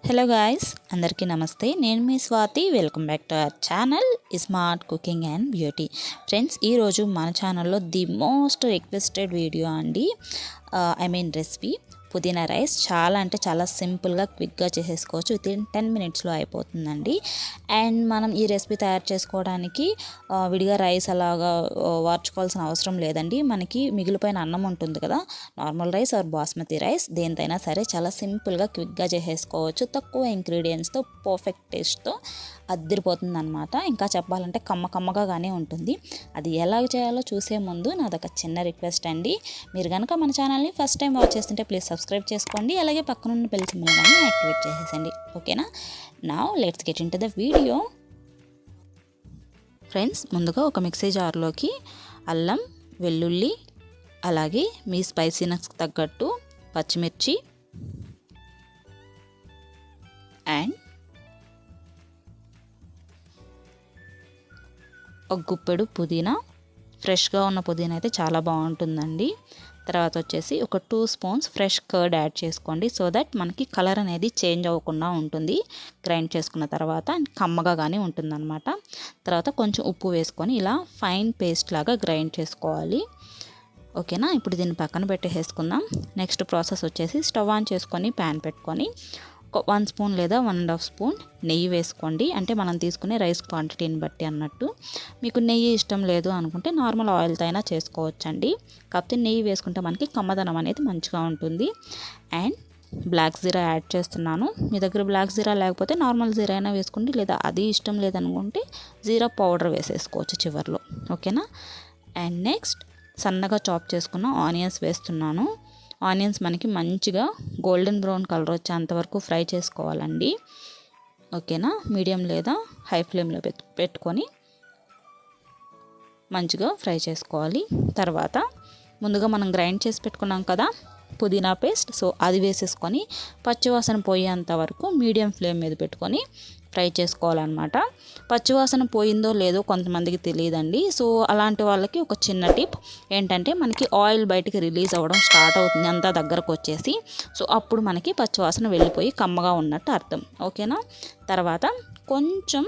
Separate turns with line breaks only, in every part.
Hello guys, అందరికీ నమస్తే. నేను మీ Swathi. Welcome back to our channel iSmArt cooking and beauty. Friends, ఈరోజు మన ఛానల్లో ది మోస్ట్ రిక్వెస్టెడ్ వీడియో అండి. రెసిపీ పుదీనా రైస్. చాలా అంటే చాలా సింపుల్గా క్విక్గా చేసేసుకోవచ్చు. వితిన్ 10 మినిట్స్లో అయిపోతుందండి. అండ్ మనం ఈ రెసిపీ తయారు చేసుకోవడానికి విడిగా రైస్ అలాగా వార్చుకోవాల్సిన అవసరం లేదండి. మనకి మిగిలిపోయిన అన్నం ఉంటుంది కదా, normal rice or basmati rice, దేనితైనా సరే చాలా సింపుల్గా క్విక్గా చేసేసుకోవచ్చు. తక్కువ ఇంగ్రీడియంట్స్తో పర్ఫెక్ట్ టేస్ట్తో అద్దరిపోతుంది అనమాట. ఇంకా చెప్పాలంటే కమ్మగానే ఉంటుంది. అది ఎలా చేయాలో చూసే ముందు నాదొక చిన్న రిక్వెస్ట్ అండి. మీరు కనుక మన ఛానల్ని ఫస్ట్ టైం వాచ్ చేస్తుంటే ప్లీజ్ సబ్స్క్రైబ్ చేసుకోండి. అలాగే పక్కనున్న బెల్ సింబల్ కానీ యాక్టివేట్ చేసేసండి. ఓకేనా? Now let's get into the video. Friends, ముందుగా ఒక మిక్సీ జార్లోకి అల్లం, వెల్లుల్లి, అలాగే మీ స్పైసీనెస్కి తగ్గట్టు పచ్చిమిర్చి అండ్ ఒక గుప్పెడు పుదీనా, ఫ్రెష్గా ఉన్న పుదీనా అయితే చాలా బాగుంటుందండి. తర్వాత వచ్చేసి ఒక 2 స్పూన్స్ ఫ్రెష్ కర్డ్ యాడ్ చేసుకోండి, సో దట్ మనకి కలర్ అనేది చేంజ్ అవ్వకుండా ఉంటుంది. గ్రైండ్ చేసుకున్న తర్వాత కమ్మగా కానీ ఉంటుందన్నమాట. తర్వాత కొంచెం ఉప్పు వేసుకొని ఇలా ఫైన్ పేస్ట్ లాగా గ్రైండ్ చేసుకోవాలి. ఓకేనా? ఇప్పుడు దీన్ని పక్కన పెట్టేసుకుందాం. నెక్స్ట్ ప్రాసెస్ వచ్చేసి స్టవ్ ఆన్ చేసుకొని ప్యాన్ పెట్టుకొని 1 స్పూన్ లేదా 1.5 స్పూన్ నెయ్యి వేసుకోండి. అంటే మనం తీసుకునే రైస్ క్వాంటిటీని బట్టి అన్నట్టు. మీకు నెయ్యి ఇష్టం లేదు అనుకుంటే నార్మల్ ఆయిల్తో అయినా చేసుకోవచ్చండి. కాకపోతే నెయ్యి వేసుకుంటే మనకి కమ్మదనం అనేది మంచిగా ఉంటుంది. అండ్ బ్లాక్ జీరా యాడ్ చేస్తున్నాను. మీ దగ్గర బ్లాక్ జీరా లేకపోతే నార్మల్ జీరా అయినా వేసుకోండి, లేదా అది ఇష్టం లేదనుకుంటే జీరా పౌడర్ వేసేసుకోవచ్చు చివర్లో. ఓకేనా? అండ్ నెక్స్ట్ సన్నగా చాప్ చేసుకున్న ఆనియన్స్ వేస్తున్నాను. ఆనియన్స్ మనకి మంచిగా గోల్డెన్ బ్రౌన్ కలర్ వచ్చేంతవరకు ఫ్రై చేసుకోవాలండి. ఓకేనా? మీడియం లేదా హై ఫ్లేమ్లో పెట్టుకొని మంచిగా ఫ్రై చేసుకోవాలి. తర్వాత ముందుగా మనం గ్రైండ్ చేసి పెట్టుకున్నాం కదా పుదీనా పేస్ట్, సో అది వేసేసుకొని పచ్చివాసన పోయేంత వరకు మీడియం ఫ్లేమ్ మీద పెట్టుకొని ఫ్రై చేసుకోవాలన్నమాట. పచ్చివాసన పోయిందో లేదో కొంతమందికి తెలియదండి. సో అలాంటి వాళ్ళకి ఒక చిన్న టిప్ ఏంటంటే, మనకి ఆయిల్ బయటికి రిలీజ్ అవ్వడం స్టార్ట్ అవుతుంది అంతా దగ్గరకు వచ్చేసి. సో అప్పుడు మనకి పచ్చివాసన వెళ్ళిపోయి కమ్మగా ఉన్నట్టు అర్థం. ఓకేనా? తర్వాత కొంచెం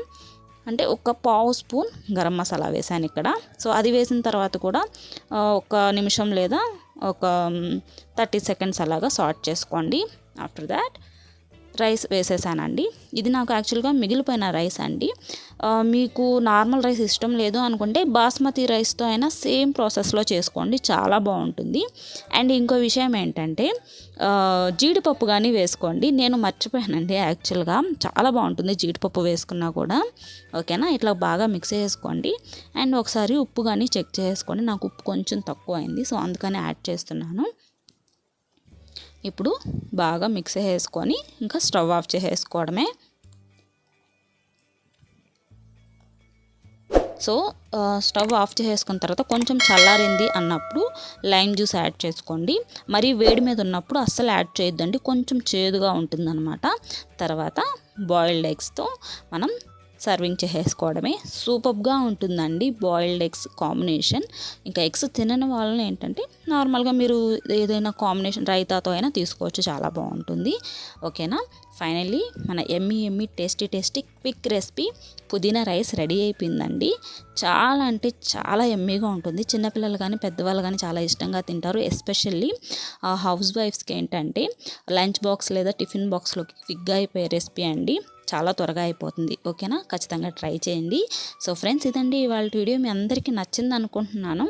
అంటే ఒక 1/2 స్పూన్ గరం మసాలా వేసాను ఇక్కడ. సో అది వేసిన తర్వాత కూడా ఒక నిమిషం లేదా ఒక 30 సెకండ్స్ అలాగా సార్ట్ చేసుకోండి. ఆఫ్టర్ దాట్ రైస్ వేసేసానండి. ఇది నాకు యాక్చువల్గా మిగిలిపోయిన రైస్ అండి. మీకు నార్మల్ రైస్ ఇష్టం లేదు అనుకుంటే బాస్మతి రైస్తో అయినా సేమ్ ప్రాసెస్లో చేసుకోండి, చాలా బాగుంటుంది. అండ్ ఇంకో విషయం ఏంటంటే, జీడిపప్పు కానీ వేసుకోండి. నేను మర్చిపోయానండి, యాక్చువల్గా చాలా బాగుంటుంది జీడిపప్పు వేసుకున్నా కూడా. ఓకేనా? ఇట్లా బాగా మిక్స్ చేసుకోండి. అండ్ ఒకసారి ఉప్పు కానీ చెక్ చేసుకోండి. నాకు ఉప్పు కొంచెం తక్కువ అయింది, సో అందుకని యాడ్ చేస్తున్నాను. ఇప్పుడు బాగా మిక్స్ చేసుకొని ఇంకా స్టవ్ ఆఫ్ చేసేసుకోవడమే. సో స్టవ్ ఆఫ్ చేసుకున్న తర్వాత కొంచెం చల్లారింది అన్నప్పుడు లైమ్ జ్యూస్ యాడ్ చేసుకోండి. మరి వేడి మీద ఉన్నప్పుడు అస్సలు యాడ్ చేయొద్దండి, కొంచెం చేదుగా ఉంటుందన్నమాట. తర్వాత బాయిల్డ్ ఎగ్స్తో మనం సర్వింగ్ చేసేసుకోవడమే. సూపర్గా ఉంటుందండి బాయిల్డ్ ఎగ్స్ కాంబినేషన్. ఇంకా ఎగ్స్ తినని వాళ్ళని ఏంటంటే నార్మల్గా మీరు ఏదైనా కాంబినేషన్ రైతాతో అయినా తీసుకోవచ్చు, చాలా బాగుంటుంది. ఓకేనా? ఫైనల్లీ మన ఎమ్మీ టేస్టీ క్విక్ రెసిపీ పుదీనా రైస్ రెడీ అయిపోయిందండి. చాలా అంటే చాలా ఎమ్మీగా ఉంటుంది. చిన్నపిల్లలు కానీ పెద్దవాళ్ళు కానీ చాలా ఇష్టంగా తింటారు. ఎస్పెషల్లీ హౌస్ వైఫ్స్కి ఏంటంటే లంచ్ బాక్స్ లేదా టిఫిన్ బాక్స్లోకి క్విక్గా అయిపోయే రెసిపీ అండి. చాలా త్వరగా అయిపోతుంది. ఓకేనా? ఖచ్చితంగా ట్రై చేయండి. సో ఫ్రెండ్స్, ఇదండి ఇవాళ వీడియో. మీ అందరికీ నచ్చింది అనుకుంటున్నాను.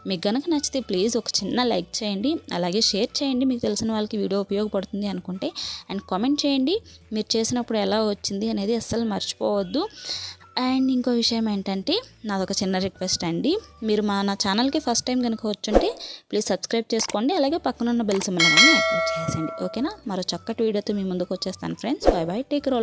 మీకు కనుక నచ్చితే ప్లీజ్ ఒక చిన్న లైక్ చేయండి, అలాగే షేర్ చేయండి మీకు తెలిసిన వాళ్ళకి వీడియో ఉపయోగపడుతుంది అనుకుంటే. అండ్ కామెంట్ చేయండి మీరు చేసినప్పుడు ఎలా వచ్చింది అనేది అస్సలు మర్చిపోవద్దు. అండ్ ఇంకో విషయం ఏంటంటే, నాదొక చిన్న రిక్వెస్ట్ అండి. మీరు నా ఛానల్కి ఫస్ట్ టైం కనుక వచ్చుంటే ప్లీజ్ సబ్స్క్రైబ్ చేసుకోండి, అలాగే పక్కనున్న బెల్ సింబల్ యాక్టివేట్ చేసేయండి. ఓకేనా? మరో చక్కటి వీడియోతో మీ ముందుకు వచ్చేస్తాను friends. By by, take care all.